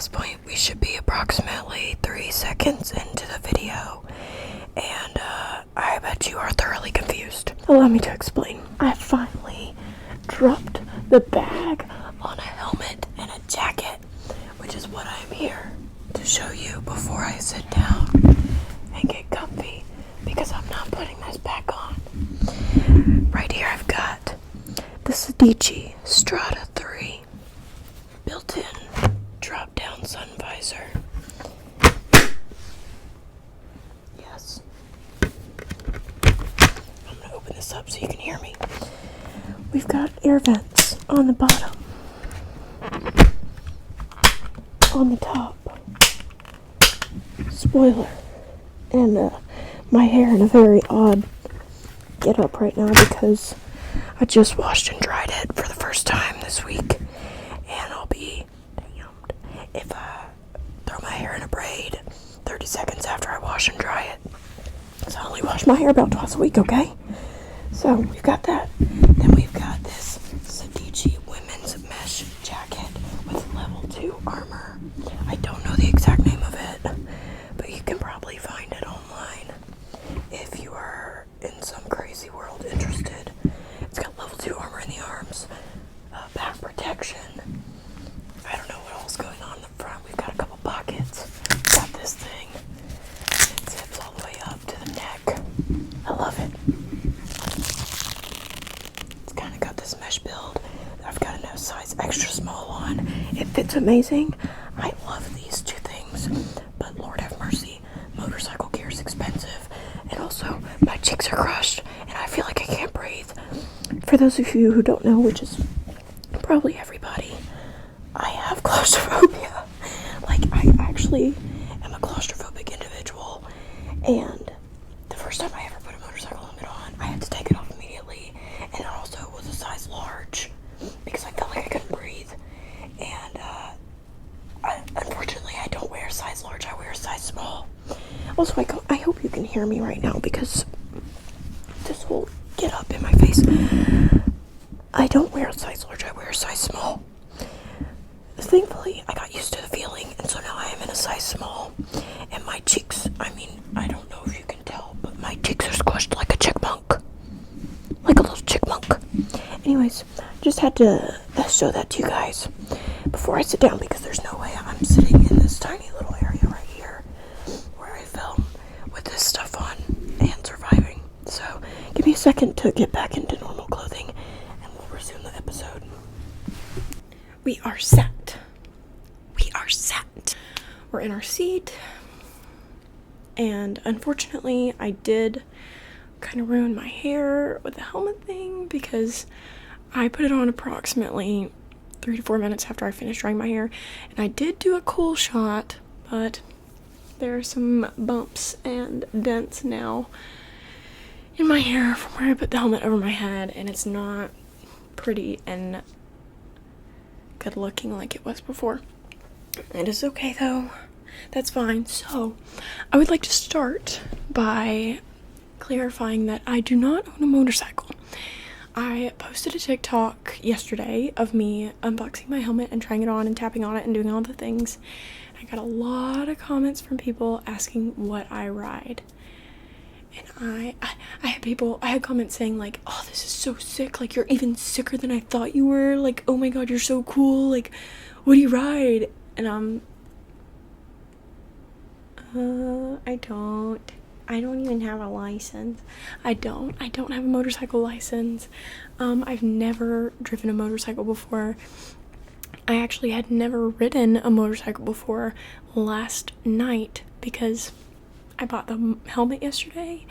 this point, we should be approximately 3 seconds into the video, and I bet you are thoroughly confused. Allow me to explain. I finally dropped the bag on a helmet and a jacket, which is what I am here to show you before I sit down and get comfy, because I'm not putting this back on. Right here I've got the Sedici Strata 3 built-in drop-down sun visor. Yes. I'm gonna open this up so you can hear me. We've got air vents on the bottom, on the top, spoiler, and my hair in a very odd get up right now because I just washed and dried it for the first time this week, and I'll be damned if I throw my hair in a braid 30 seconds after I wash and dry it. So I only wash my hair about twice a week, okay? So we've got that. Then we've got this Sedici women's mesh jacket with level 2 armor. I don't know the exact name of it, but you can probably find it online if you are in some crazy world interested. It's got level 2 armor in the arms, back protection. I don't know what else going on in the front. We've got a couple pockets. Got this thing. It zips all the way up to the neck. I love it. It's kind of got this mesh build. I've got a size extra small on. It fits amazing. I love these two things, but Lord have mercy, motorcycle gear is expensive, and also my cheeks are crushed, and I feel like I can't breathe. For those of you who don't know, which is probably everybody, I have claustrophobia. Like, I actually am a claustrophobic individual, and the first time I ever put a motorcycle helmet on, I had to take it off immediately, and it also was a size large, because I felt like I couldn't breathe, and unfortunately I don't wear a size large, I wear a size small. Also, I hope you can hear me right now, because this will get up in my face. I don't wear a size large, I wear a size small. Thankfully, I got used to the feeling, and so now I am in a size small. And my cheeks, I mean, I don't know if you can tell, but my cheeks are squished like a chickmunk. Like a little chickmunk. Anyways, just had to show that to you guys before I sit down, because there's no way I'm sitting in this tiny little area right here where I film with this stuff on and surviving. So give me a second to get back into normal clothing, and we'll resume the episode. We are set. We are set. We're in our seat, and unfortunately I did kind of ruin my hair with the helmet thing, because I put it on approximately 3 to 4 minutes after I finished drying my hair, and I did do a cool shot, but there are some bumps and dents now in my hair from where I put the helmet over my head, and it's not pretty and good looking like it was before. It is okay though, that's fine. So I would like to start by clarifying that I do not own a motorcycle. I posted a TikTok yesterday of me unboxing my helmet and trying it on and tapping on it and doing all the things. I got a lot of comments from people asking what I ride. And I had comments saying like, oh, this is so sick, like you're even sicker than I thought you were, like, oh my god, you're so cool, like, what do you ride? And I don't even have a license. I don't have a motorcycle license. I've never driven a motorcycle before. I actually had never ridden a motorcycle before last night, because I bought the helmet yesterday,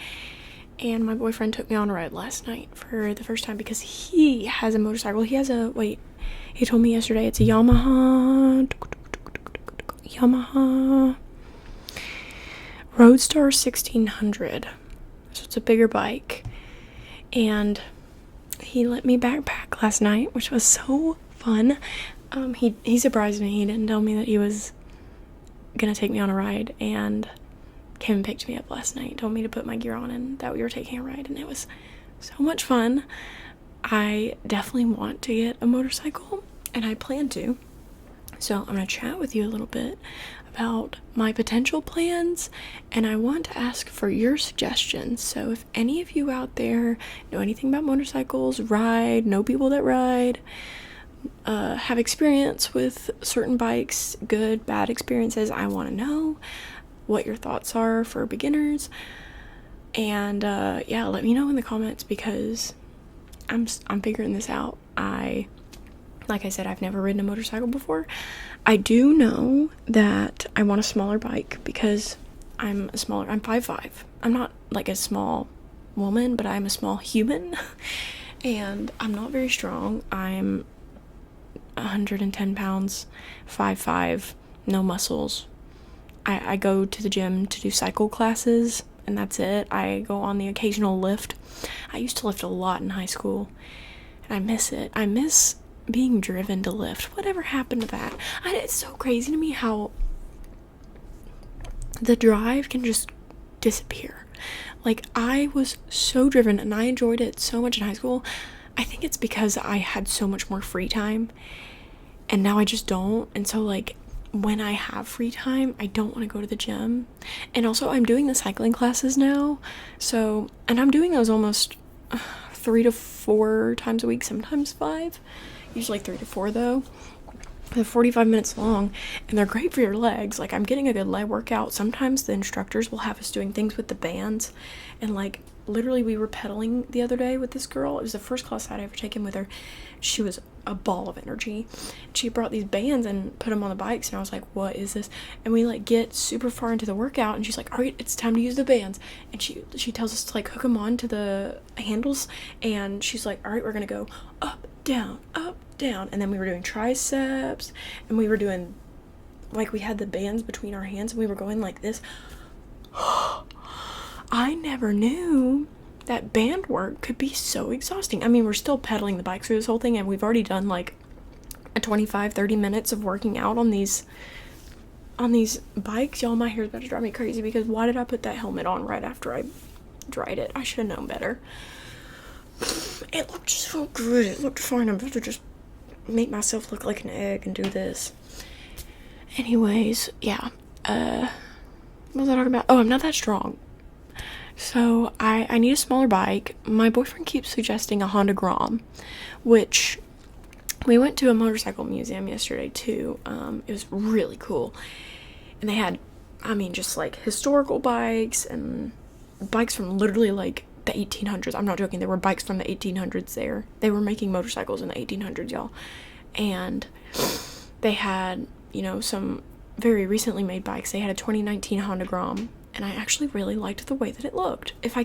and my boyfriend took me on a ride last night for the first time, because he has a motorcycle. He told me yesterday it's a Yamaha Roadstar 1600, so it's a bigger bike, and he let me backpack last night, which was so fun. He surprised me. He didn't tell me that he was gonna take me on a ride, and came and picked me up last night, told me to put my gear on and that we were taking a ride, and it was so much fun. I definitely want to get a motorcycle, and I plan to. So I'm going to chat with you a little bit about my potential plans, and I want to ask for your suggestions. So if any of you out there know anything about motorcycles, ride, know people that ride, have experience with certain bikes, good, bad experiences, I want to know what your thoughts are for beginners. And yeah, let me know in the comments, because I'm figuring this out. Like I said, I've never ridden a motorcycle before. I do know that I want a smaller bike because I'm 5'5". I'm not like a small woman, but I'm a small human. And I'm not very strong. I'm 110 pounds, 5'5", no muscles. I go to the gym to do cycle classes, and that's it. I go on the occasional lift. I used to lift a lot in high school, and I miss it. I miss being driven to lift. Whatever happened to that? It's so crazy to me how the drive can just disappear. Like, I was so driven, and I enjoyed it so much in high school. I think it's because I had so much more free time, and now I just don't. And so, like, when I have free time, I don't want to go to the gym. And also, I'm doing the cycling classes now, so, and I'm doing those almost 3 to 4 times a week, sometimes 5, usually 3 to 4 though. They're 45 minutes long, and they're great for your legs. Like, I'm getting a good leg workout. Sometimes the instructors will have us doing things with the bands, and like, literally, we were pedaling the other day with this girl. It was the first class I'd ever taken with her. She was a ball of energy. She brought these bands and put them on the bikes, and I was like, what is this? And we like get super far into the workout, and she's like, all right, it's time to use the bands. And she tells us to like hook them on to the handles, and she's like, all right, we're gonna go up, down, and then we were doing triceps, and we were doing, like, we had the bands between our hands, and we were going like this. I never knew that band work could be so exhausting. I mean, we're still pedaling the bike through this whole thing, and we've already done like a 25-30 minutes of working out on these bikes. Y'all, my hair's about to drive me crazy, because why did I put that helmet on right after I dried it? I should have known better. It looked so good. It looked fine. I'm about to just make myself look like an egg and do this. Anyways, yeah. What was I talking about? Oh, I'm not that strong. So I need a smaller bike. My boyfriend keeps suggesting a Honda Grom, which we went to a motorcycle museum yesterday too. It was really cool. And they had, I mean, just like historical bikes and bikes from literally like the 1800s. I'm not joking. There were bikes from the 1800s there. They were making motorcycles in the 1800s, y'all. And they had, you know, some very recently made bikes. They had a 2019 Honda Grom, and I actually really liked the way that it looked. If I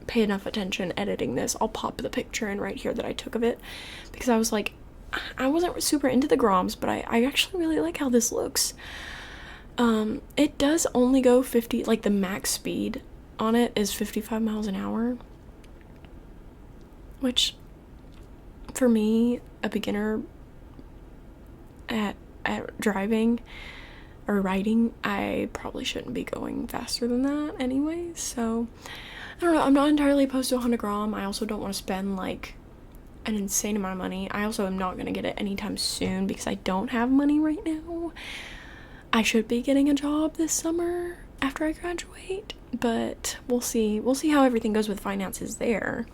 pay enough attention editing this, I'll pop the picture in right here that I took of it, because I was like, I wasn't super into the Groms, but I actually really like how this looks. It does only go 50, like the max speed on it is 55 miles an hour, which for me, a beginner at driving or riding, I probably shouldn't be going faster than that anyway. So I don't know, I'm not entirely opposed to a Honda Grom. I also don't want to spend like an insane amount of money. I also am not going to get it anytime soon because I don't have money right now. I should be getting a job this summer after I graduate, but we'll see how everything goes with finances there.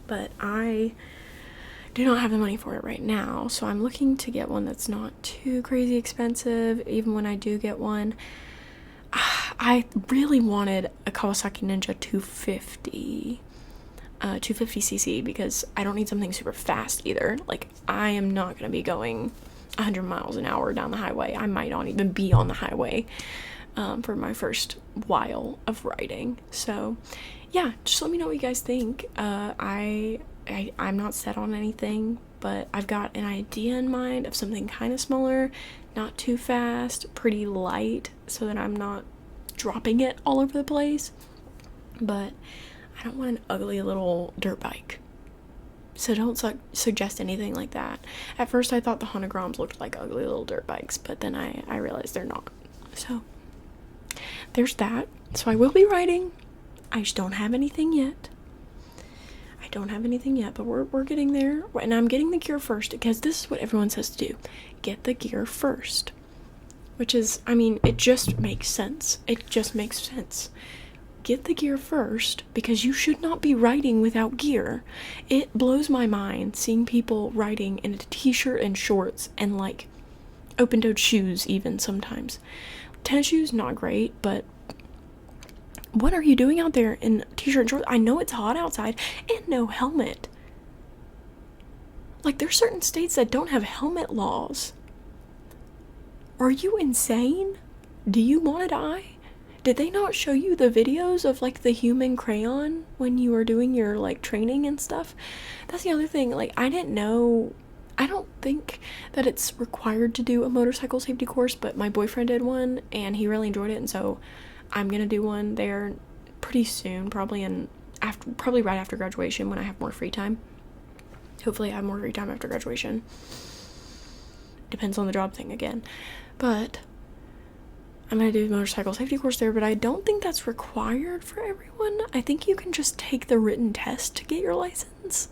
But I do not have the money for it right now, so I'm looking to get one that's not too crazy expensive. Even when I do get one, I really wanted a Kawasaki Ninja 250cc, because I don't need something super fast either. Like, I am not going to be going 100 miles an hour down the highway. I might not even be on the highway for my first while of riding. So yeah, just let me know what you guys think. I'm not set on anything, but I've got an idea in mind of something kind of smaller, not too fast, pretty light, so that I'm not dropping it all over the place. But I don't want an ugly little dirt bike, so don't suggest anything like that. At first I thought the Honda Groms looked like ugly little dirt bikes, but then I realized they're not. So there's that. So I will be riding. I just don't have anything yet. I don't have anything yet, but we're getting there. And I'm getting the gear first because this is what everyone says to do. Get the gear first. Which is, I mean, it just makes sense. It just makes sense. Get the gear first because you should not be riding without gear. It blows my mind seeing people riding in a t-shirt and shorts and like open-toed shoes even sometimes. Tennis shoes, not great, but what are you doing out there in t-shirt and shorts? I know it's hot outside and no helmet. Like, there's certain states that don't have helmet laws. Are you insane? Do you want to die? Did they not show you the videos of like the human crayon when you were doing your like training and stuff? That's the other thing. Like, I didn't know. I don't think that it's required to do a motorcycle safety course, but my boyfriend did one and he really enjoyed it, and so I'm gonna do one there pretty soon, probably right after graduation when I have more free time. Hopefully I have more free time after graduation. Depends on the job thing again. But I'm going to do the motorcycle safety course there, but I don't think that's required for everyone. I think you can just take the written test to get your license.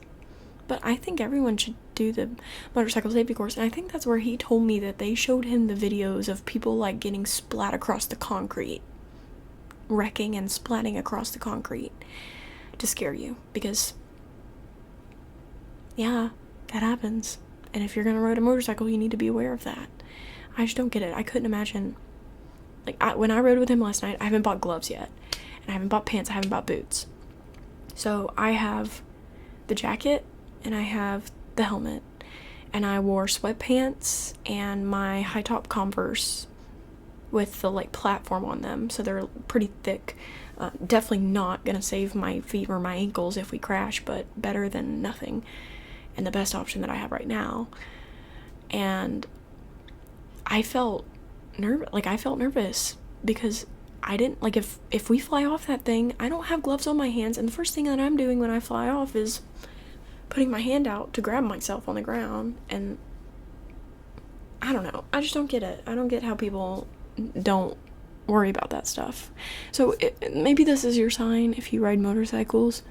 But I think everyone should do the motorcycle safety course, and I think that's where he told me that they showed him the videos of people like getting splat across the concrete. Wrecking and splatting across the concrete to scare you, because yeah, that happens. And if you're going to ride a motorcycle, you need to be aware of that. I just don't get it. I couldn't imagine. Like, when I rode with him last night, I haven't bought gloves yet. And I haven't bought pants. I haven't bought boots. So I have the jacket and I have the helmet. And I wore sweatpants and my high top Converse with the like platform on them. So they're pretty thick. Definitely not going to save my feet or my ankles if we crash, but better than nothing. And the best option that I have right now. And I felt nervous because I didn't, like, if we fly off that thing, I don't have gloves on my hands, and the first thing that I'm doing when I fly off is putting my hand out to grab myself on the ground, and I don't know. I just don't get it. I don't get how people don't worry about that stuff. So maybe this is your sign if you ride motorcycles.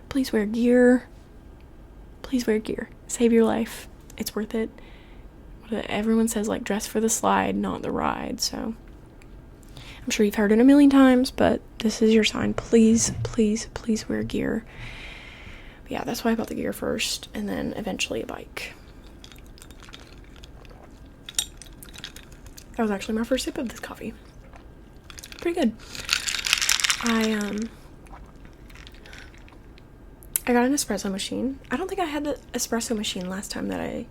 Please wear gear. Please wear gear. Save your life. It's worth it. Everyone says, like, dress for the slide, not the ride. So I'm sure you've heard it a million times, but this is your sign. Please, please, please wear gear. But yeah, that's why I bought the gear first, and then eventually a bike. That was actually my first sip of this coffee. Pretty good. I got an espresso machine. I don't think I had the espresso machine last time that I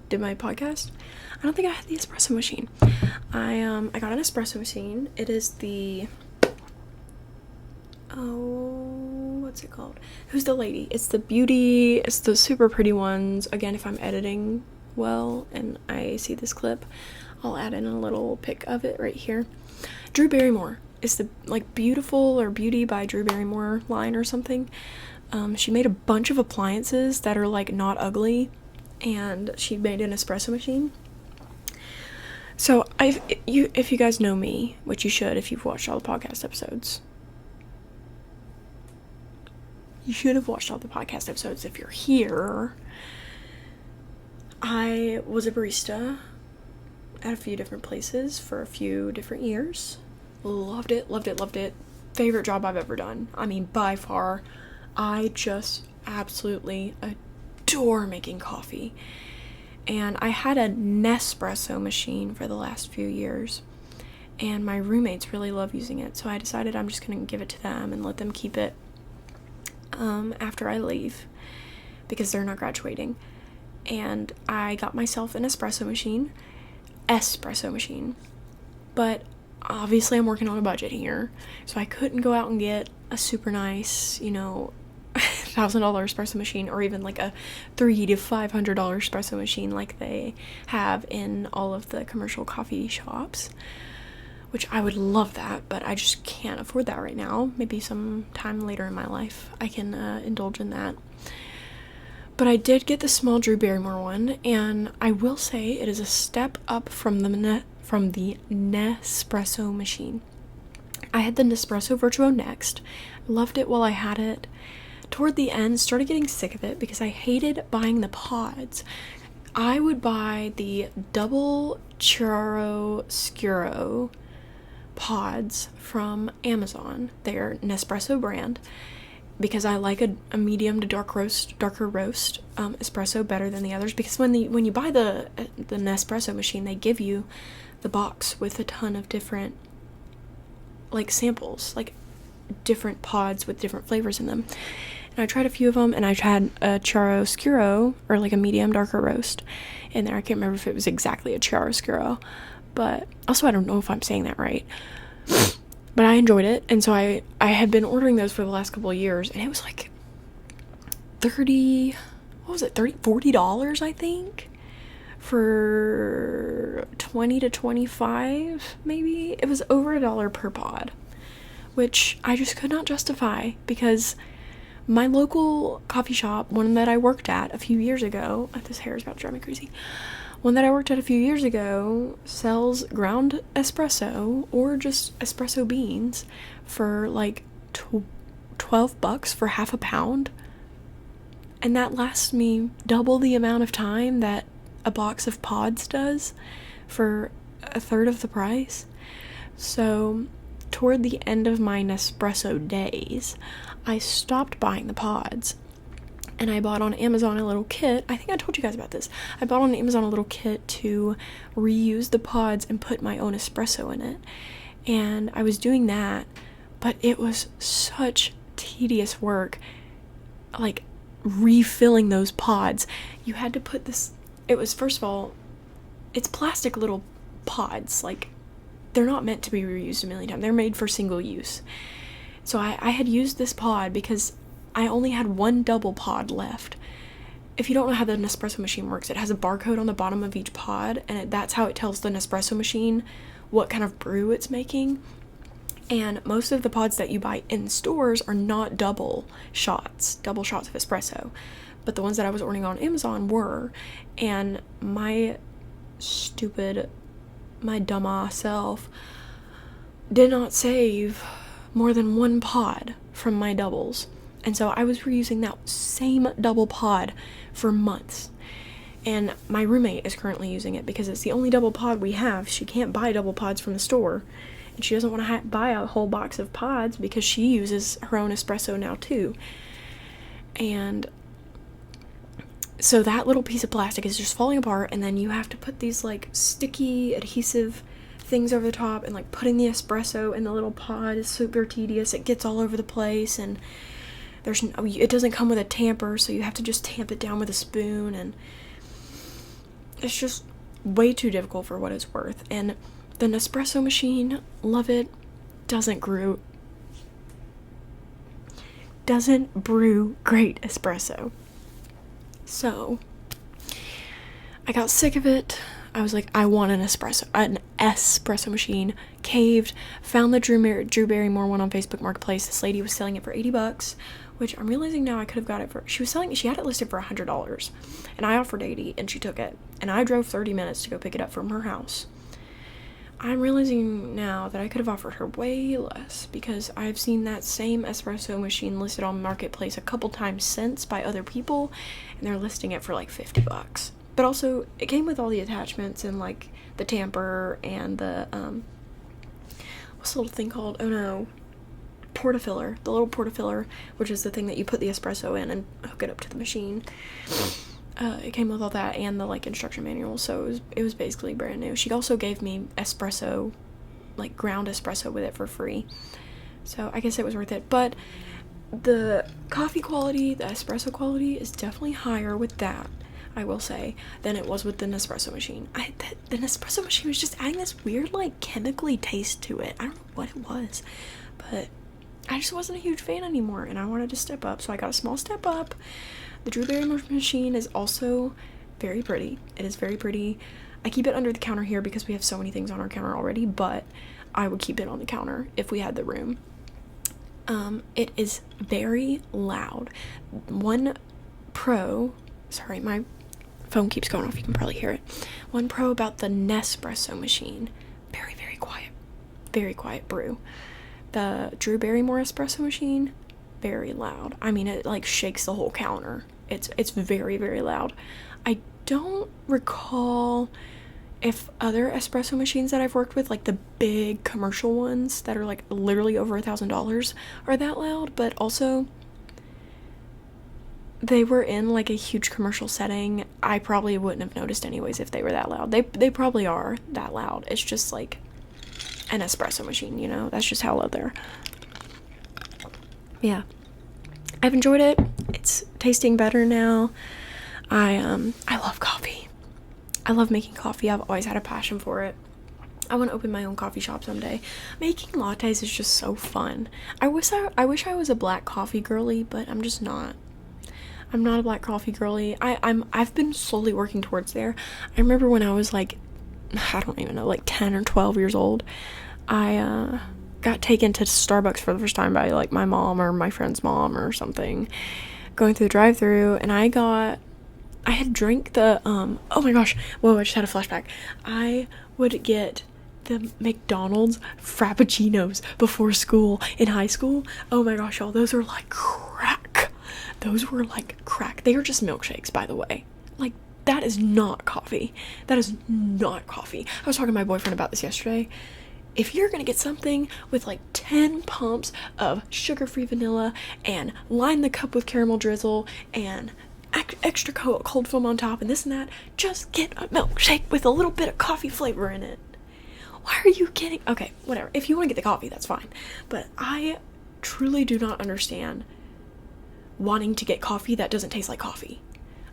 did my podcast. I don't think I had the espresso machine. I got an espresso machine. It is the, what's it called? Who's the lady? It's the super pretty ones. Again, if I'm editing well and I see this clip, I'll add in a little pic of it right here. Drew Barrymore. It's the, like, Beautiful or Beauty by Drew Barrymore line or something. She made a bunch of appliances that are, like, not ugly, and she made an espresso machine. So if you guys know me, which you should if you've watched all the podcast episodes. You should have watched all the podcast episodes if you're here. I was a barista at a few different places for a few different years. Loved it. Favorite job I've ever done. I mean, by far. I just absolutely adore making coffee. And I had a Nespresso machine for the last few years. And my roommates really love using it. So I decided I'm just going to give it to them and let them keep it after I leave, because they're not graduating. And I got myself an espresso machine. But obviously I'm working on a budget here, so I couldn't go out and get a super nice, $1,000 espresso machine, or even like a $300 to $500 espresso machine like they have in all of the commercial coffee shops, which I would love that, but I just can't afford that right now. Maybe sometime later in my life I can indulge in that. But I did get the small Drew Barrymore one, and I will say it is a step up from the Nespresso machine. I had the Nespresso Vertuo Next. Loved it while I had it. Toward the end, started getting sick of it because I hated buying the pods. I would buy the double chiaroscuro pods from Amazon. They're Nespresso brand, because I like a medium to darker roast espresso better than the others, because when you buy the Nespresso machine, they give you the box with a ton of different like samples, like different pods with different flavors in them. And I tried a few of them, and I had a chiaroscuro, or like a medium darker roast in there. I can't remember if it was exactly a chiaroscuro, but also I don't know if I'm saying that right. But I enjoyed it, and so I had been ordering those for the last couple of years, and it was like $40, I think, for 20 to 25, maybe. It was over $1 per pod, which I just could not justify, because my local coffee shop, one that I worked at a few years ago, this hair is about to drive me crazy, one that I worked at a few years ago sells ground espresso or just espresso beans for like $12 for half a pound. And that lasts me double the amount of time that a box of pods does for a third of the price. So toward the end of my Nespresso days, I stopped buying the pods. And I bought on Amazon a little kit. I think I told you guys about this. I bought on Amazon a little kit to reuse the pods and put my own espresso in it. And I was doing that, but it was such tedious work, like refilling those pods. You had to put this, it was, first of all, it's plastic little pods. Like, they're not meant to be reused a million times. They're made for single use. So I had used this pod because I only had one double pod left. If you don't know how the Nespresso machine works, it has a barcode on the bottom of each pod, and that's how it tells the Nespresso machine what kind of brew it's making. And most of the pods that you buy in stores are not double shots of espresso, but the ones that I was ordering on Amazon were. And my dumbass self did not save more than one pod from my doubles. And so I was reusing that same double pod for months. And my roommate is currently using it because it's the only double pod we have. She can't buy double pods from the store. And she doesn't want to buy a whole box of pods because she uses her own espresso now too. And so that little piece of plastic is just falling apart. And then you have to put these like sticky adhesive things over the top. And like putting the espresso in the little pod is super tedious. It gets all over the place. And it doesn't come with a tamper, so you have to just tamp it down with a spoon, and it's just way too difficult for what it's worth. And the Nespresso machine, love it, doesn't brew great espresso. So I got sick of it. I was like, I want an espresso machine. Caved, found the Drew Barrymore one on Facebook Marketplace. This lady was selling it for $80, which I'm realizing now I could have got it for, she had it listed for $100, and I offered $80, and she took it, and I drove 30 minutes to go pick it up from her house. I'm realizing now that I could have offered her way less, because I've seen that same espresso machine listed on Marketplace a couple times since by other people, and they're listing it for like $50. But also, it came with all the attachments and like the tamper and the what's the little thing called? Oh no, portafiller. The little portafiller, which is the thing that you put the espresso in and hook it up to the machine. It came with all that and the like instruction manual, so it was basically brand new. She also gave me espresso, like ground espresso with it for free. So I guess it was worth it. But the coffee quality, the espresso quality is definitely higher with that, I will say, than it was with the Nespresso machine. The Nespresso machine was just adding this weird, like, chemically taste to it. I don't know what it was, but I just wasn't a huge fan anymore, and I wanted to step up, so I got a small step up. The Drew Barrymore machine is also very pretty. It is very pretty. I keep it under the counter here because we have so many things on our counter already, but I would keep it on the counter if we had the room. It is very loud. One pro, sorry, my phone keeps going off, you can probably hear it. One pro about the Nespresso machine, very, very quiet brew. the Drew Barrymore espresso machine, very loud. I mean, it like shakes the whole counter. It's very, very loud. I don't recall if other espresso machines that I've worked with, like the big commercial ones that are like literally over $1,000, are that loud, but also they were in like a huge commercial setting. I probably wouldn't have noticed anyways if they were that loud. They probably are that loud. It's just like an espresso machine, you know? That's just how loud they're. Yeah. I've enjoyed it. It's tasting better now. I love coffee. I love making coffee. I've always had a passion for it. I want to open my own coffee shop someday. Making lattes is just so fun. I wish I was a black coffee girly, but I'm just not. I'm not a black coffee girly. I've been slowly working towards there. I remember when I was like, I don't even know, like 10 or 12 years old, I got taken to Starbucks for the first time by like my mom or my friend's mom or something, going through the drive-thru, and I had drank the oh my gosh, whoa, I just had a flashback. I would get the McDonald's Frappuccinos before school in high school. Oh my gosh, y'all, those are like crack. Those were like crack. They are just milkshakes, by the way. Like, that is not coffee. That is not coffee. I was talking to my boyfriend about this yesterday. If you're gonna get something with like 10 pumps of sugar-free vanilla and line the cup with caramel drizzle and extra cold foam on top and this and that, just get a milkshake with a little bit of coffee flavor in it. Why are you kidding? Okay, whatever. If you want to get the coffee, that's fine. But I truly do not understand wanting to get coffee that doesn't taste like coffee.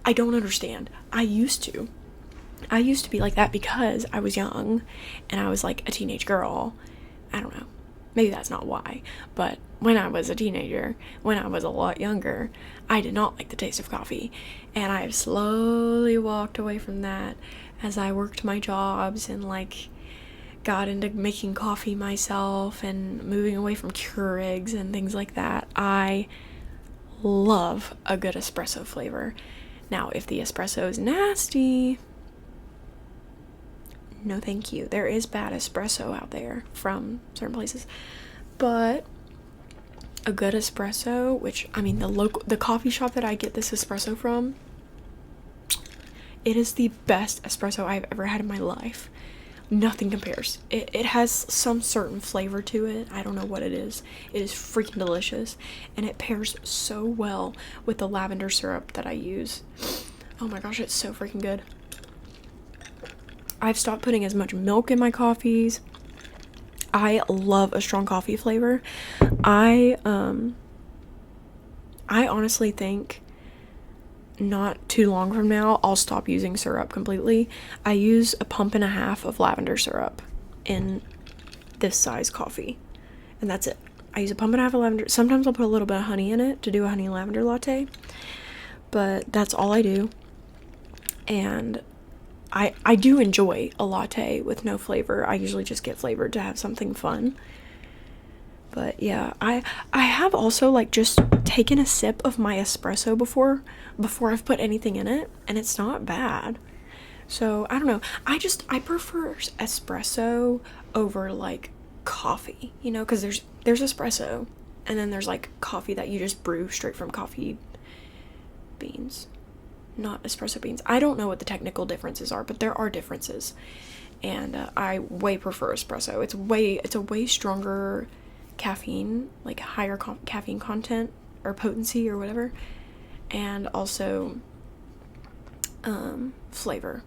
I don't understand. I used to be like that because I was young and I was like a teenage girl. I don't know. Maybe that's not why. But when I was a teenager, when I was a lot younger, I did not like the taste of coffee. And I have slowly walked away from that as I worked my jobs and like got into making coffee myself and moving away from Keurigs and things like that. I love a good espresso flavor. Now, if the espresso is nasty, no thank you. There is bad espresso out there from certain places, but a good espresso, which, I mean, the coffee shop that I get this espresso from, it is the best espresso I've ever had in my life. Nothing compares. It has some certain flavor to it. I don't know what it is. It is freaking delicious, and it pairs so well with the lavender syrup that I use. Oh my gosh, it's so freaking good. I've stopped putting as much milk in my coffees. I love a strong coffee flavor. I honestly think not too long from now I'll stop using syrup completely. I use a pump and a half of lavender syrup in this size coffee, and that's it. I use a pump and a half of lavender. Sometimes I'll put a little bit of honey in it to do a honey lavender latte, but that's all I do. And I do enjoy a latte with no flavor. I usually just get flavored to have something fun. But yeah, I have also like just taken a sip of my espresso before I've put anything in it, and it's not bad. So I don't know. I prefer espresso over like coffee, you know, because there's espresso, and then there's like coffee that you just brew straight from coffee beans, not espresso beans. I don't know what the technical differences are, but there are differences, and I way prefer espresso. It's a way stronger caffeine, like higher caffeine content or potency or whatever, and also flavor.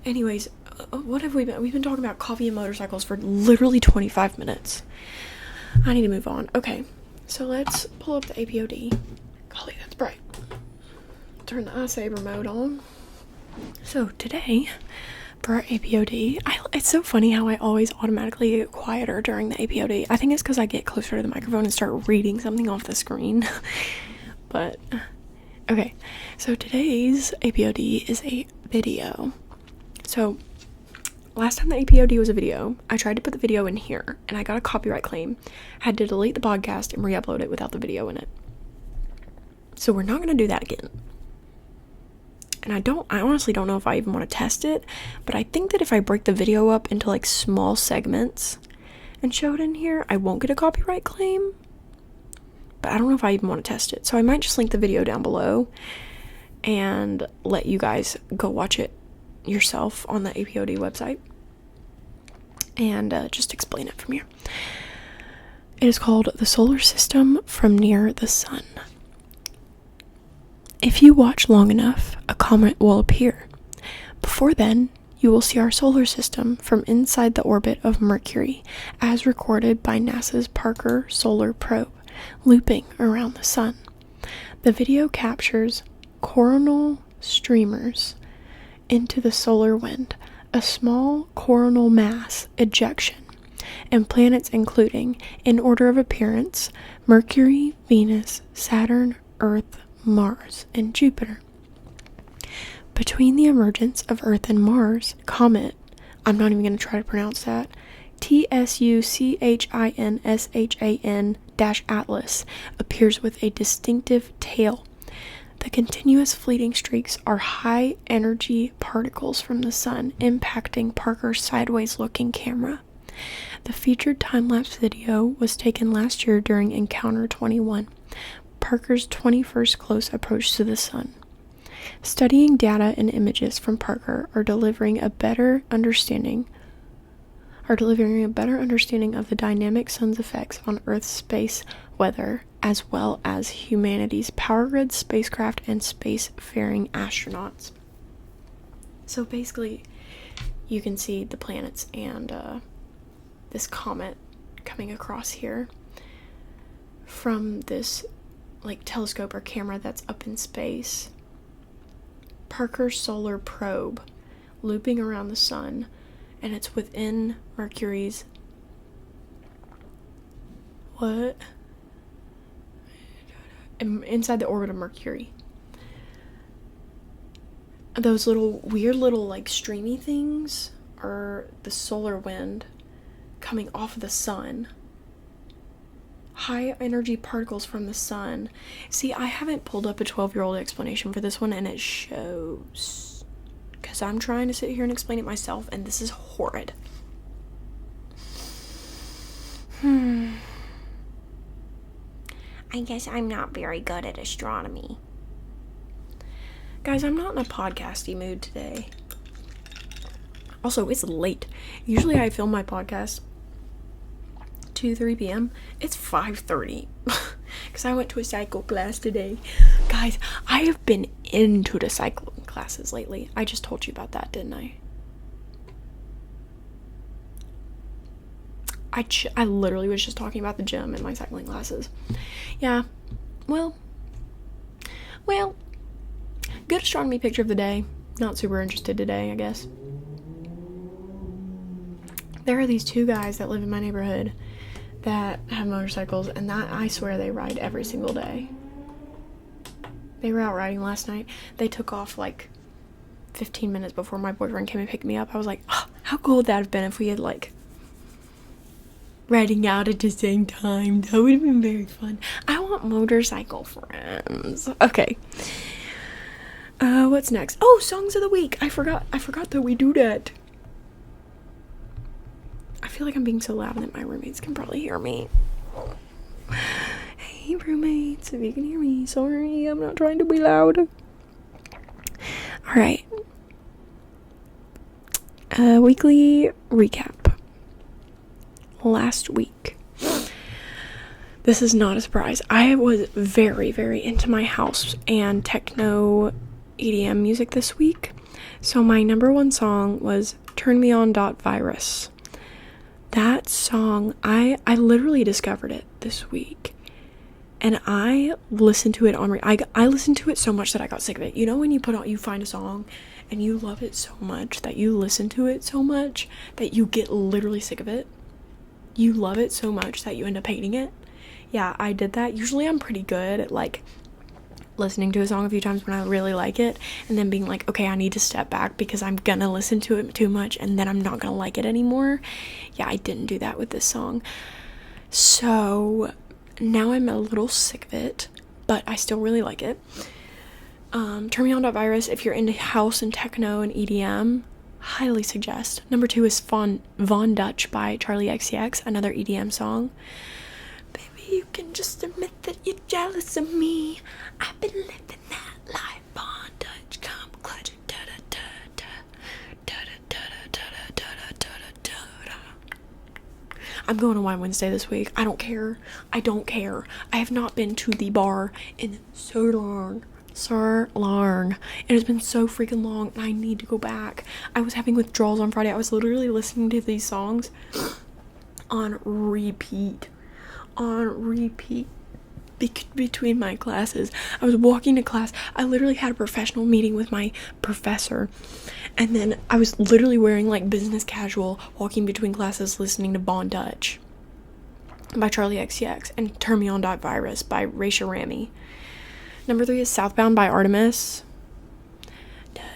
Anyways, what have we've been talking about coffee and motorcycles for literally 25 minutes. I need to move on. Okay, so let's pull up the APOD. Golly, that's bright. Turn the iSaber mode on. So today, for our APOD, it's so funny how I always automatically get quieter during the APOD. I think it's because I get closer to the microphone and start reading something off the screen. But, okay. So today's APOD is a video. So, last time the APOD was a video, I tried to put the video in here, and I got a copyright claim. Had to delete the podcast and re-upload it without the video in it. So we're not going to do that again. And I honestly don't know if I even want to test it, but I think that if I break the video up into like small segments and show it in here, I won't get a copyright claim. But I don't know if I even want to test it. So I might just link the video down below and let you guys go watch it yourself on the APOD website. And just explain it from here. It is called The Solar System from Near the Sun. If you watch long enough, a comet will appear. Before then, you will see our solar system from inside the orbit of Mercury, as recorded by NASA's Parker Solar Probe, looping around the sun. The video captures coronal streamers into the solar wind, a small coronal mass ejection, and planets including, in order of appearance, Mercury, Venus, Saturn, Earth, Mars, and Jupiter. Between the emergence of Earth and Mars, comet, I'm not even going to try to pronounce that, TSUCHINSHAN-Atlas appears with a distinctive tail. The continuous fleeting streaks are high-energy particles from the sun impacting Parker's sideways-looking camera. The featured time-lapse video was taken last year during Encounter 21, Parker's 21st close approach to the sun. Studying data and images from Parker are delivering a better understanding of the dynamic sun's effects on Earth's space weather, as well as humanity's power grid, spacecraft, and spacefaring astronauts. So basically, you can see the planets and this comet coming across here from this telescope or camera that's up in space. Parker Solar Probe looping around the sun, and it's within Mercury's inside the orbit of Mercury. Those weird little streamy things are the solar wind coming off of the sun. High energy particles from the sun. See, I haven't pulled up a 12-year-old explanation for this one, and it shows. Because I'm trying to sit here and explain it myself, and this is horrid. I guess I'm not very good at astronomy. Guys, I'm not in a podcasty mood today. Also, it's late. Usually I film my podcast 2-3 p.m. It's 5:30 because I went to a cycle class today. Guys, I have been into the cycling classes lately. I just told you about that, didn't I? I literally was just talking about the gym and my cycling classes. Yeah, well, good astronomy picture of the day. Not super interested today, I guess. There are these two guys that live in my neighborhood that have motorcycles, and that I swear they ride every single day. They were out riding last night. They took off 15 minutes before my boyfriend came and picked me up. I was like, oh, how cool would that have been if we had riding out at the same time? That would have been very fun. I want motorcycle friends. Okay. What's next? Oh, songs of the week. I forgot that we do that. I feel like I'm being so loud that my roommates can probably hear me. Hey roommates, if you can hear me, sorry, I'm not trying to be loud. Alright. Weekly recap. Last week. This is not a surprise. I was very, very into my house and techno EDM music this week. So my number one song was Turn Me On Virus. That song, I literally discovered it this week, and I listened to it I listened to it so much that I got sick of it. You know when you find a song and you love it so much that you listen to it so much that you get literally sick of it? You love it so much that you end up hating it? Yeah, I did that. Usually I'm pretty good at listening to a song a few times when I really like it, and then being like, okay, I need to step back because I'm gonna listen to it too much and then I'm not gonna like it anymore. Yeah, I didn't do that with this song. So now I'm a little sick of it, but I still really like it. Turn Me On Virus, if you're into house and techno and EDM, highly suggest. Number 2 is Von Dutch by Charlie XCX, another EDM song. Baby, you can just admit that you're jealous of me. I've been living that life. Von Dutch, come clutch. I'm going to Wine Wednesday this week. I don't care. I have not been to the bar in so long. It has been so freaking long, and I need to go back. I was having withdrawals on Friday. I was literally listening to these songs on repeat between my classes. I was walking to class. I literally had a professional meeting with my professor, and then I was literally wearing like business casual, walking between classes, listening to Bon Dutch by Charlie XCX and Turn Me On Virus by Raisha Rami. Number 3 is Southbound by Artemis.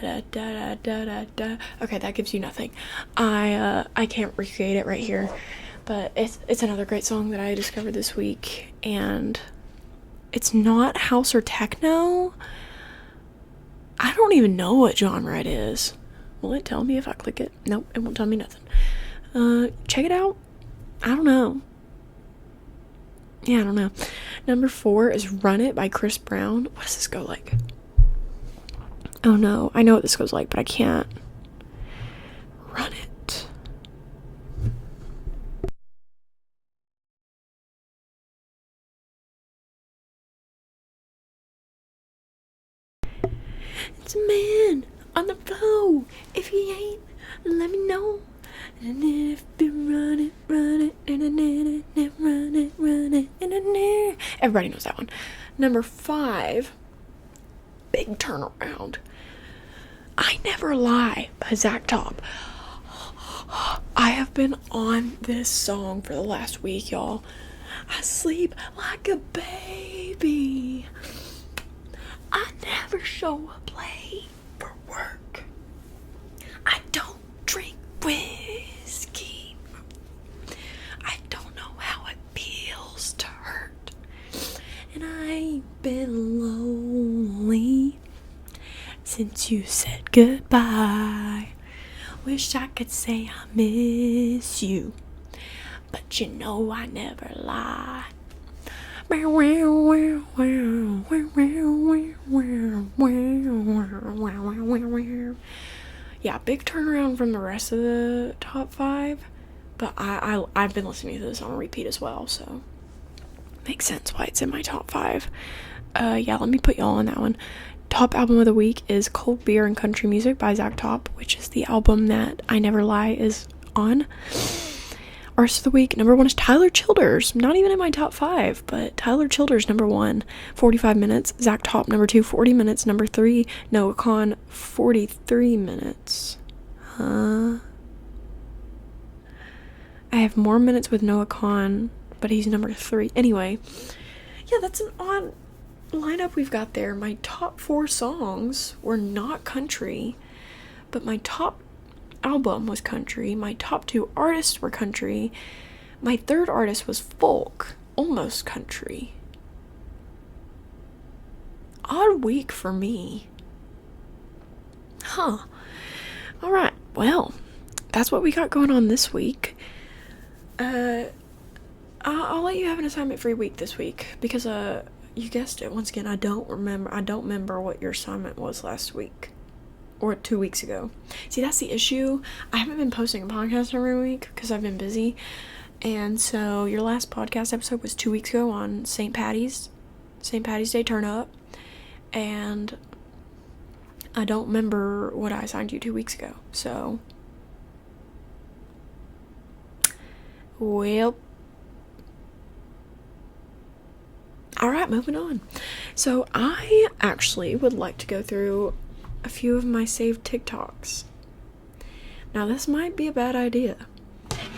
Okay, that gives you nothing. I can't recreate it right here, but it's another great song that I discovered this week, and it's not house or techno. I don't even know what genre it is. Will it tell me if I click it? Nope, it won't tell me nothing. Check it out. I don't know. Yeah, I don't know. Number 4 is Run It by Chris Brown. What does this go like? Oh no, I know what this goes like, but I can't. Run it. It's a man on the floor. If he ain't, let me know. And if you run it, everybody knows that one. Number 5, Big Turnaround. I Never Lie by Zach Top. I have been on this song for the last week, y'all. I sleep like a baby. I never show up late for work. I don't drink whiskey. I don't know how it feels to hurt. And I ain't been lonely since you said goodbye. Wish I could say I miss you, but you know I never lie. Yeah, big turnaround from the rest of the top 5, but I've been listening to this on repeat as well, so makes sense why it's in my top 5. Yeah, let me put y'all on that one. Top album of the week is Cold Beer and Country Music by Zach Top, which is the album that I Never Lie is on. Artist of the week, number 1 is Tyler Childers. Not even in my top 5, but Tyler Childers, number 1, 45 minutes. Zach Top, number 2, 40 minutes. Number 3, Noah Kahan, 43 minutes. Huh? I have more minutes with Noah Kahan, but he's number 3. Anyway, yeah, that's an odd lineup we've got there. My top 4 songs were not country, but my top album was country. My top 2 artists were country. My third artist was folk, almost country. Odd week for me. Huh. Alright, well, that's what we got going on this week. I'll let you have an assignment free week this week, because you guessed it, once again, I don't remember what your assignment was last week. Or 2 weeks ago. See, that's the issue. I haven't been posting a podcast every week because I've been busy. And so your last podcast episode was 2 weeks ago on St. Patty's Day turn up. And I don't remember what I assigned you 2 weeks ago. So, well, alright, moving on. So I actually would like to go through a few of my saved TikToks. Now, this might be a bad idea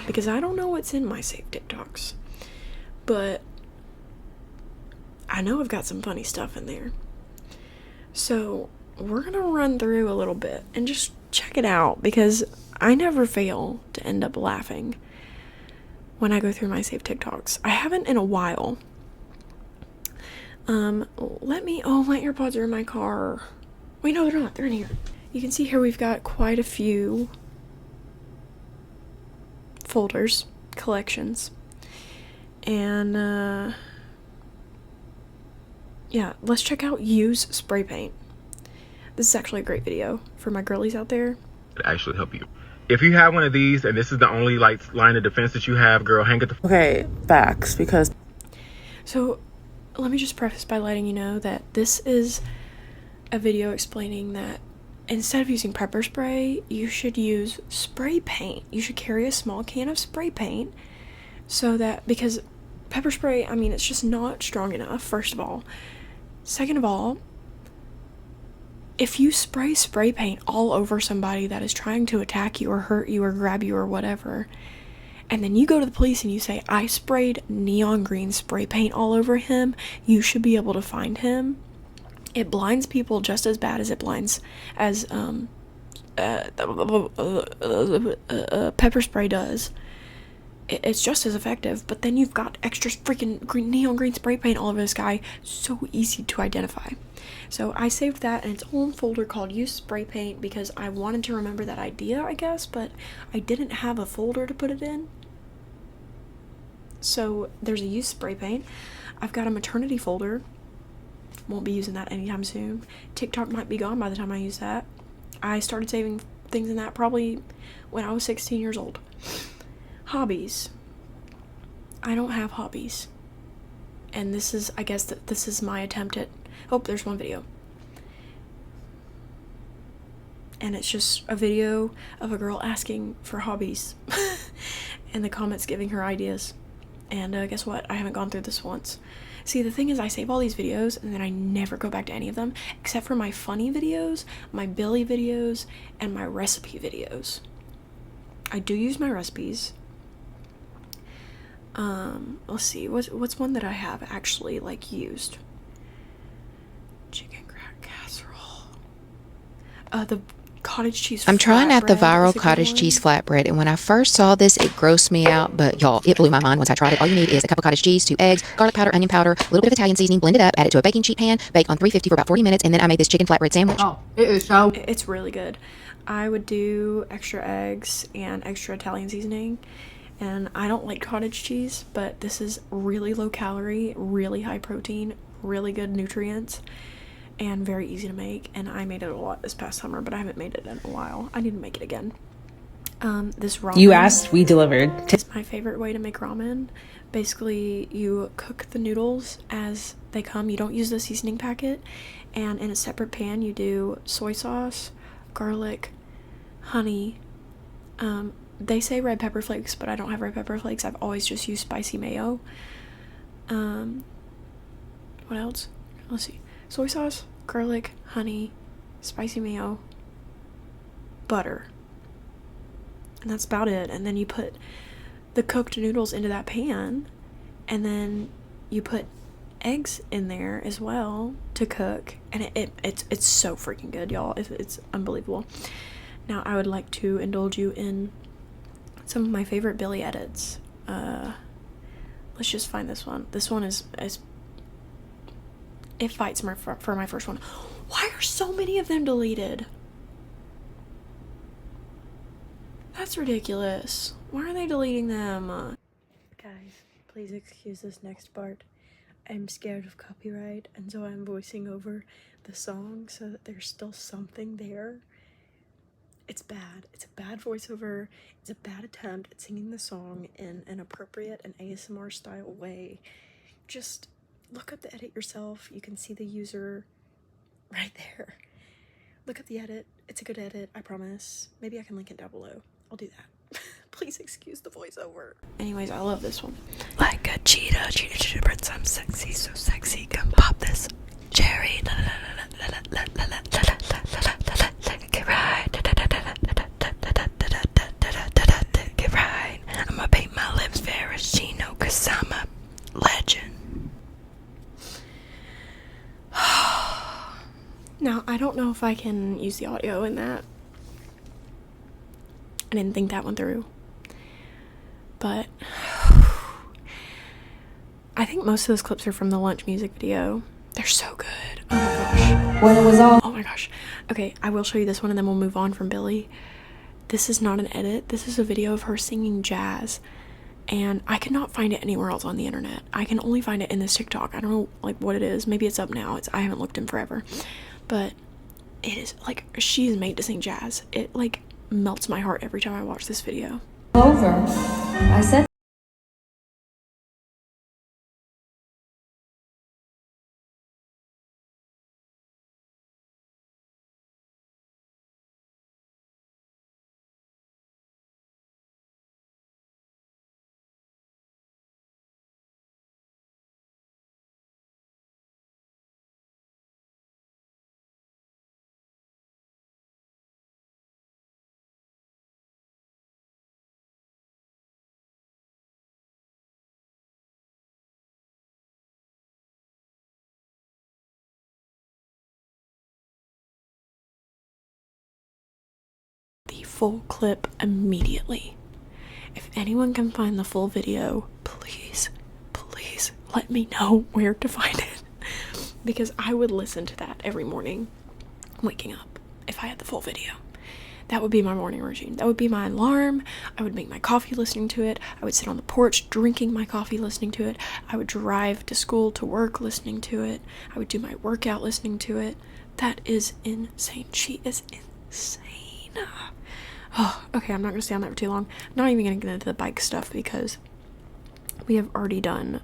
because I don't know what's in my saved TikToks, but I know I've got some funny stuff in there. So we're gonna run through a little bit and just check it out, because I never fail to end up laughing when I go through my saved TikToks. I haven't in a while. My AirPods are in my car. Wait, no, they're not. They're in here. you can see here we've got quite a few folders, collections, and yeah, let's check out Use Spray Paint. This is actually a great video for my girlies out there. It actually help you. If you have one of these and this is the only like line of defense that you have, girl, hang it the okay, facts, because so let me just preface by letting you know that this is a video explaining that instead of using pepper spray, you should use spray paint. You should carry a small can of spray paint, so that, because pepper spray, I mean, it's just not strong enough, first of all. Second of all, if you spray paint all over somebody that is trying to attack you or hurt you or grab you or whatever, and then you go to the police and you say, I sprayed neon green spray paint all over him, you should be able to find him. It blinds people just as bad as it blinds as pepper spray does. It's just as effective, but then you've got extra freaking neon green spray paint all over this guy. So easy to identify. So I saved that in its own folder called Use Spray Paint because I wanted to remember that idea, I guess, but I didn't have a folder to put it in. So there's a Use Spray Paint. I've got a maternity folder. Won't be using that anytime soon. TikTok might be gone by the time I use that. I started saving things in that probably when I was 16 years old. Hobbies. I don't have hobbies. And this is, I guess, this is my attempt at, oh, there's one video. And it's just a video of a girl asking for hobbies. And the comments giving her ideas. And guess what? I haven't gone through this once. See, the thing is, I save all these videos and then I never go back to any of them, except for my funny videos, my Billy videos, and my recipe videos. I do use my recipes. Let's see, what's one that I have actually, like, used? Chicken casserole. The cottage cheese I'm trying out the flatbread viral cottage cheese flatbread, and when I first saw this, it grossed me out, but y'all, it blew my mind once I tried it. All you need is a cup of cottage cheese, 2 eggs, garlic powder, onion powder, a little bit of Italian seasoning, blend it up, add it to a baking sheet pan, bake on 350 for about 40 minutes, and then I made this chicken flatbread sandwich. oh, it is so It's really good. I would do extra eggs and extra Italian seasoning, and I don't like cottage cheese, but this is really low calorie, really high protein, really good nutrients, and very easy to make. And I made it a lot this past summer, but I haven't made it in a while. I need to make it again. This ramen, you asked, we delivered. It's my favorite way to make ramen. Basically, you cook the noodles as they come. You don't use the seasoning packet, and in a separate pan you do soy sauce, garlic, honey, they say red pepper flakes, but I don't have red pepper flakes. I've always just used spicy mayo. What else? Let's see. Soy sauce, garlic, honey, spicy mayo, butter. And that's about it. And then you put the cooked noodles into that pan, and then you put eggs in there as well to cook, and it's so freaking good, y'all. It's unbelievable. Now I would like to indulge you in some of my favorite Billy edits. Let's just find this one. This one is it fights for my first one. Why are so many of them deleted? That's ridiculous. Why are they deleting them? Guys, please excuse this next part. I'm scared of copyright, and so I'm voicing over the song so that there's still something there. It's bad. It's a bad voiceover. It's a bad attempt at singing the song in an appropriate and ASMR style way. Just look up the edit yourself. You can see the user right there. Look up the edit. It's a good edit, I promise. Maybe I can link it down below. I'll do that. Please excuse the voiceover. Anyways, I love this one. Like a cheetah, birds, I'm sexy, so sexy. Come pop this cherry. Get right. Get right. I'ma paint my lips Ferragino, cause I'm a legend. Now, I don't know if I can use the audio in that. I didn't think that one through. But I think most of those clips are from the lunch music video. They're so good. Oh my gosh. when it was all. Oh my gosh. Okay, I will show you this one and then we'll move on from Billy. This is not an edit. This is a video of her singing jazz. And I cannot find it anywhere else on the internet. I can only find it in this TikTok. I don't know like what it is. Maybe it's up now. I haven't looked in forever. But it is like she is made to sing jazz. It like melts my heart every time I watch this video. Over. I said. The full clip immediately. If anyone can find the full video, please let me know where to find it, because I would listen to that every morning waking up if I had the full video. That would be my morning routine. That would be my alarm. I would make my coffee listening to it. I would sit on the porch drinking my coffee listening to it. I would drive to school, to work listening to it. I would do my workout listening to it. That is insane. She is insane. Oh, okay, I'm not going to stay on that for too long. I'm not even going to get into the bike stuff because we have already done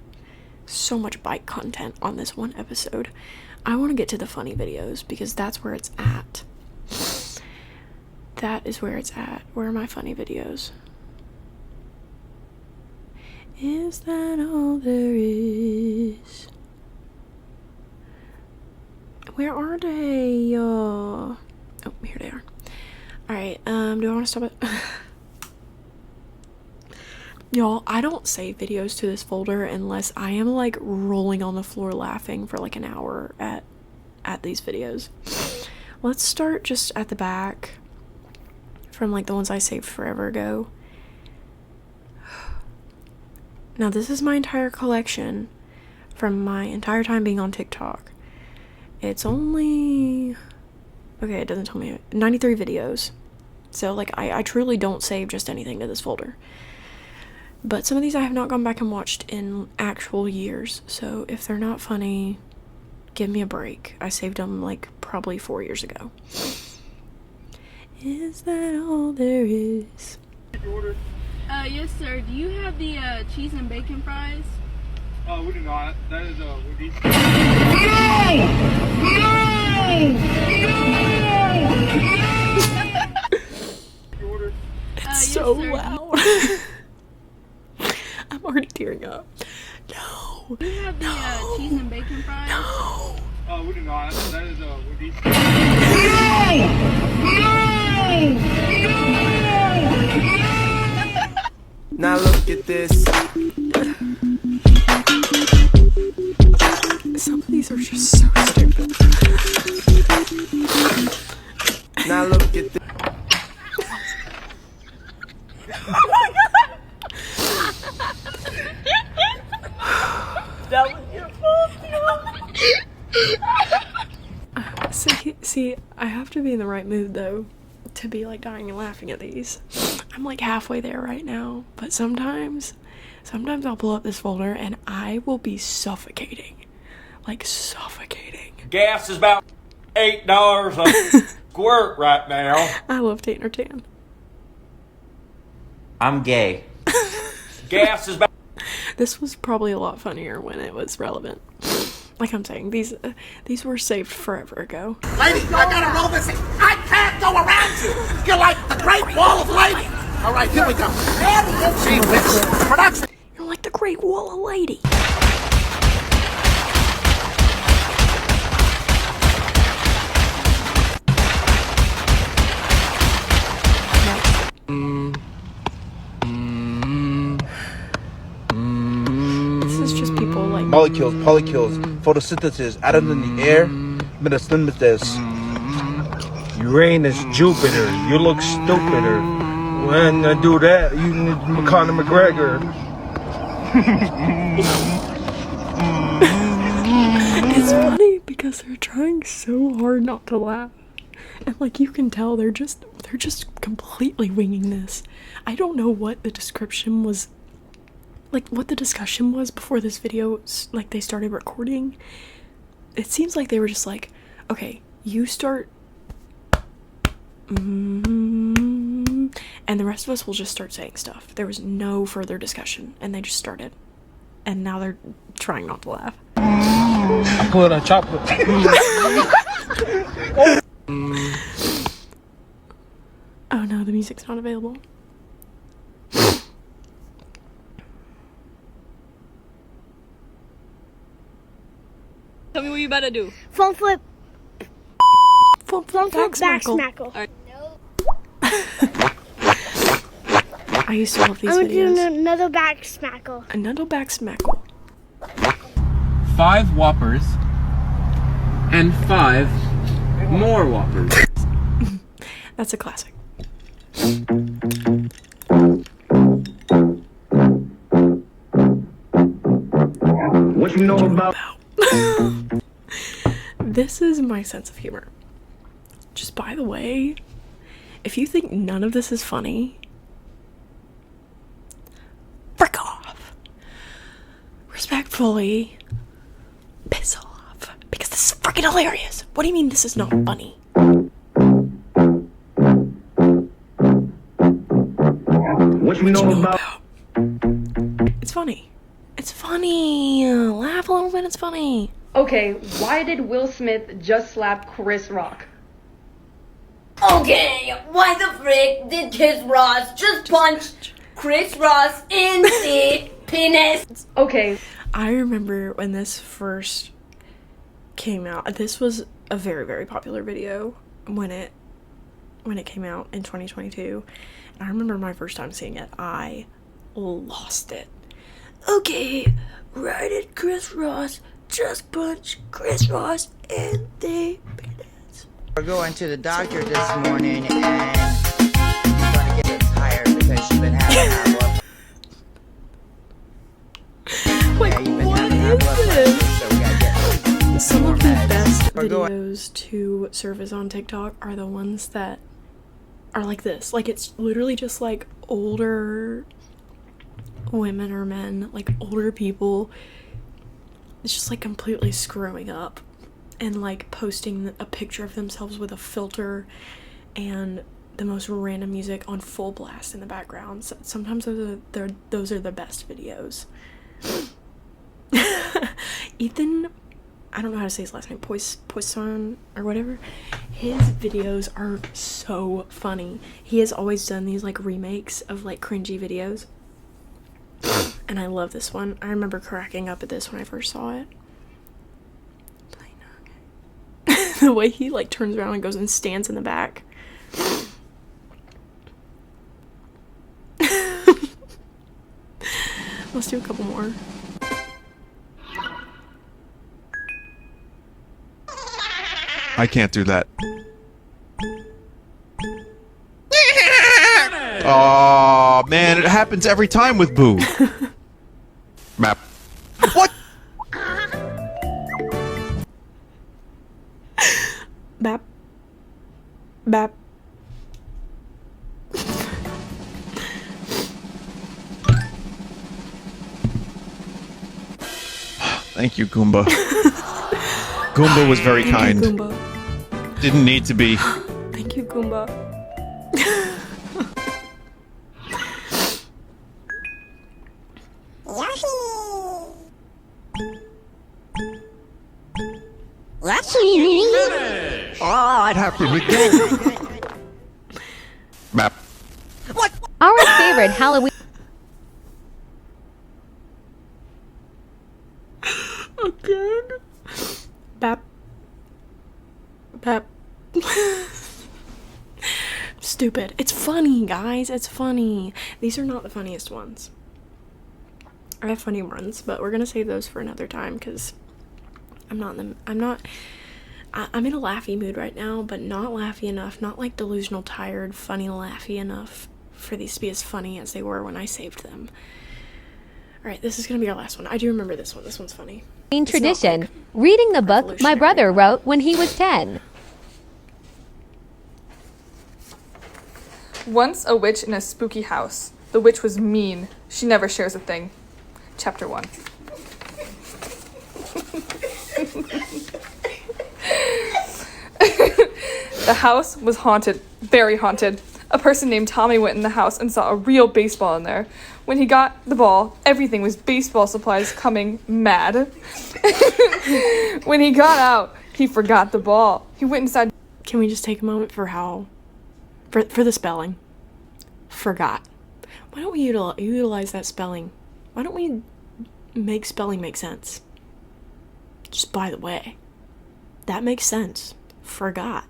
so much bike content on this one episode. I want to get to the funny videos because that's where it's at. That is where it's at. Where are my funny videos? Is that all there is? Where are they? Oh, here they are. Alright, do I want to stop it? Y'all, I don't save videos to this folder unless I am like rolling on the floor laughing for like an hour at these videos. Let's start just at the back from like the ones I saved forever ago. Now this is my entire collection from my entire time being on TikTok. It's only... okay, it doesn't tell me. 93 videos. So, like, I truly don't save just anything to this folder. But some of these I have not gone back and watched in actual years. So, if they're not funny, give me a break. I saved them, like, probably 4 years ago. Is that all there is? Yes, sir. Do you have the cheese and bacon fries? We do not. That is we need. It's yes, so sir. loud. I'm already tearing up. No. Do you have the cheese and bacon fries? No. We do not. That is we need. Now look at this. Some of these are just so stupid. Now look at this. That was your fault, See, I have to be in the right mood though to be like dying and laughing at these. I'm like halfway there right now, but sometimes I'll pull up this folder and I will be suffocating. Like suffocating. Gas is about $8 a squirt right now. I love Tanner Tan. I'm gay. Gas is about... This was probably a lot funnier when it was relevant. Like I'm saying, these were saved forever ago. Ladies, I gotta roll this thing. I can't go around you. You're like the Great Wall of Ladies. All right, here we go. Gee whiz. Production. You're like the Great Wall of Lady. This is just people like molecules, photosynthesis, atoms in the air, metasynthesis. Uranus, Jupiter, you look stupider. When I do that, you need Conor McGregor. it's funny because because they're trying so hard not to laugh. And like you can tell they're just completely winging this. I don't know what the description was, like what the discussion was before this video, like they started recording. It seems like they were just like, okay, you start and the rest of us will just start saying stuff. There was no further discussion and they just started. And now they're trying not to laugh. I put a chocolate. Oh no, the music's not available. Tell me what you about to do. Front flip. Front flip back smackle. Right. I used to love these I'm videos. doing another back smackle. Another back smackle. 5 Whoppers and 5 more Whoppers. That's a classic. What you know about? This is my sense of humor. Just by the way, if you think none of this is funny, frick off. Respectfully, piss off. Because this is freaking hilarious. What do you mean this is not funny? What you know about? It's funny. It's funny. Laugh a little bit, it's funny. Okay, why did Will Smith just slap Chris Rock? Okay, why the frick did Chris Ross just punch Chris Ross in the penis? Okay. I remember when this first came out. This was a very, very popular video when it came out in 2022. And I remember my first time seeing it. I lost it. Okay, why did Chris Ross just punch Chris Ross in the penis? We're going to the doctor this morning and you're gonna get tired because you've been having high blood pressure. Wait, Yeah, you've been what having high blood is pressure, this? so we gotta get Some of the best We're going- videos to surface on TikTok are the ones that are like this. Like, it's literally just like older women or men, like older people. It's just like completely screwing up and like posting a picture of themselves with a filter and the most random music on full blast in the background. So sometimes those are the best videos. Ethan, I don't know how to say his last name, Poisson or whatever. His videos are so funny. He has always done these like remakes of like cringy videos. And I love this one. I remember cracking up at this when I first saw it. The way he like turns around and goes and stands in the back. Let's do a couple more. I can't do that. Oh man, it happens every time with Boo. Map. What? Bap. Bap. Thank you, Goomba. Goomba was very kind. Thank you, Goomba. Didn't need to be. Thank you, Goomba. Oh, I'd have to begin. Map. What? Our favorite Halloween. Again? Bap. Bap. Stupid. It's funny, guys. It's funny. These are not the funniest ones. I have funny ones, but we're gonna save those for another time because I'm in a laughy mood right now, but not laughy enough, not like delusional, tired, funny, laughy enough for these to be as funny as they were when I saved them. Alright, this is gonna be our last one. I do remember this one. This one's funny. Tradition. Reading the book my brother wrote when he was 10. Once a witch in a spooky house. The witch was mean. She never shares a thing. Chapter 1. The house was haunted. Very haunted. A person named Tommy went in the house and saw a real baseball in there. When he got the ball, everything was baseball supplies coming mad. When he got out, he forgot the ball. He went inside. Can we just take a moment for the spelling? Forgot. Why don't we utilize that spelling? Why don't we make spelling make sense? Just by the way. That makes sense. Forgot.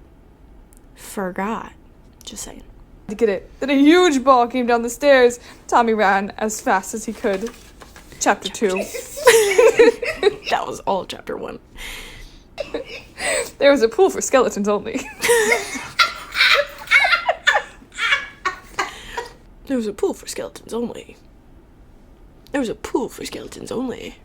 Just saying. To get it. Then a huge ball came down the stairs. Tommy ran as fast as he could. Chapter 2. That was all of chapter 1. There was a pool for skeletons only. There was a pool for skeletons only. There was a pool for skeletons only.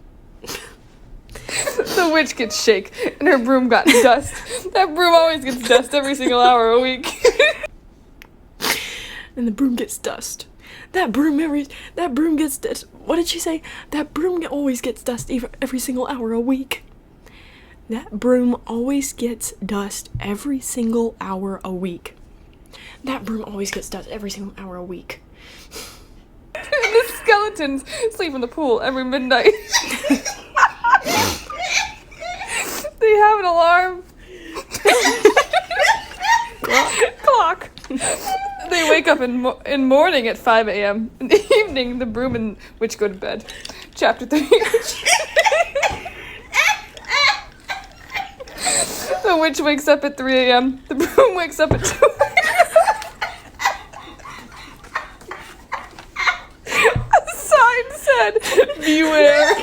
The witch gets shake, and her broom got dust. That broom always gets dust every single hour a week. And the broom gets dust. That broom gets dust. What did she say? That broom always gets dust every single hour a week. That broom always gets dust every single hour a week. That broom always gets dust every single hour a week. And the skeletons sleep in the pool every midnight. They have an alarm. Clock. They wake up in morning at 5 a.m. In the evening, the broom and witch go to bed. Chapter 3. The witch wakes up at 3 a.m. The broom wakes up at 2 a.m. A sign said, "Beware."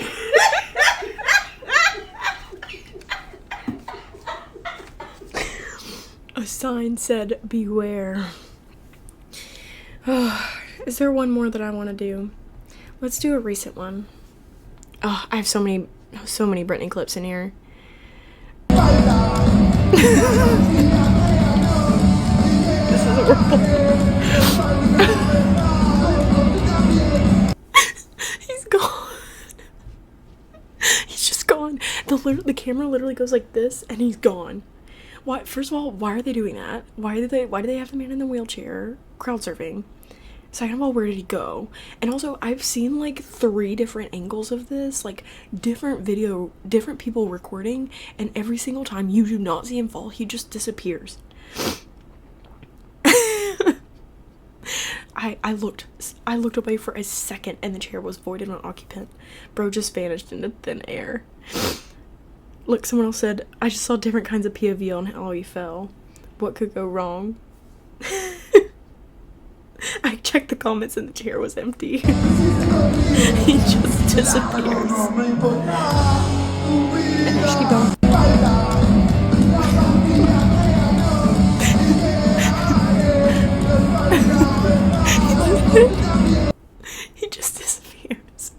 A sign said, "Beware." Is there one more that I want to do? Let's do a recent one. Oh, I have so many Britney clips in here. This is horrible. He's gone. He's just gone. The camera literally goes like this, and he's gone. Why? First of all, why are they doing that? Why do they have the man in the wheelchair crowd surfing? Second of all, where did he go? And also, I've seen like 3 different angles of this, like different people recording, and every single time you do not see him fall, he just disappears. I looked away for a second, and the chair was void of an occupant. Bro just vanished into thin air. Look, someone else said, I just saw different kinds of POV on how he fell. What could go wrong? I checked the comments and the chair was empty. He just disappears. And just keep going. He just disappears.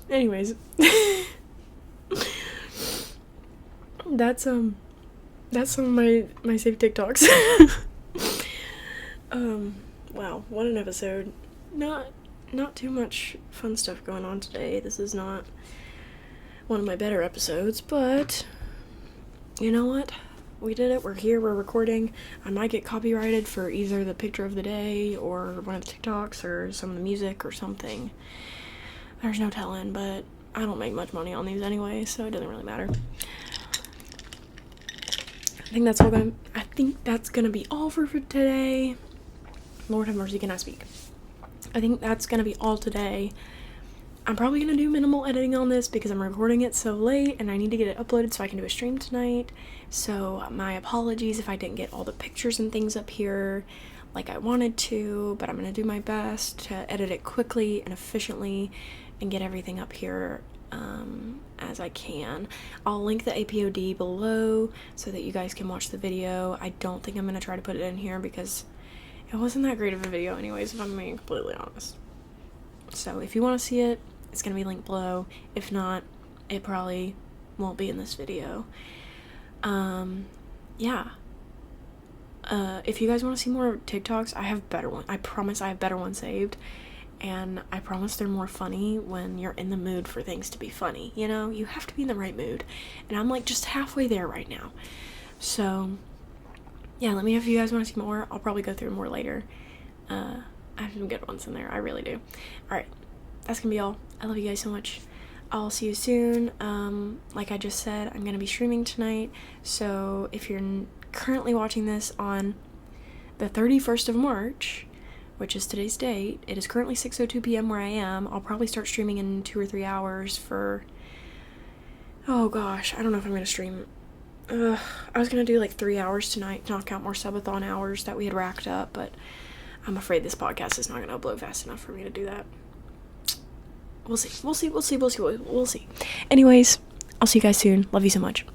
Anyways. That's some of my safe TikToks. Wow, what an episode. Not too much fun stuff going on today. This is not one of my better episodes, but you know what? We did it. We're here. We're recording. I might get copyrighted for either the picture of the day or one of the TikToks or some of the music or something. There's no telling, but I don't make much money on these anyway, so it doesn't really matter. I think that's gonna be all for today. Lord have mercy, can I speak? I think that's gonna be all today. I'm probably gonna do minimal editing on this because I'm recording it so late and I need to get it uploaded so I can do a stream tonight. So my apologies if I didn't get all the pictures and things up here like I wanted to, but I'm gonna do my best to edit it quickly and efficiently and get everything up here as I can. I'll link the APOD below so that you guys can watch the video. I don't think I'm gonna try to put it in here because it wasn't that great of a video anyways, if I'm being completely honest. So if you want to see it, it's gonna be linked below. If not, it probably won't be in this video. Yeah. If you guys want to see more TikToks, I have better ones. I promise I have better ones saved. And I promise they're more funny when you're in the mood for things to be funny. You know, you have to be in the right mood. And I'm like just halfway there right now. So, yeah, let me know if you guys want to see more. I'll probably go through more later. I have some good ones in there. I really do. Alright, that's gonna be all. I love you guys so much. I'll see you soon. Like I just said, I'm gonna be streaming tonight. So if you're currently watching this on the 31st of March, which is today's date, it is currently 6:02 p.m. where I am. I'll probably start streaming in 2 or 3 hours for, oh gosh, I don't know if I'm gonna stream. I was gonna do like 3 hours tonight to knock out more subathon hours that we had racked up, but I'm afraid this podcast is not gonna upload fast enough for me to do that. We'll see. Anyways, I'll see you guys soon. Love you so much.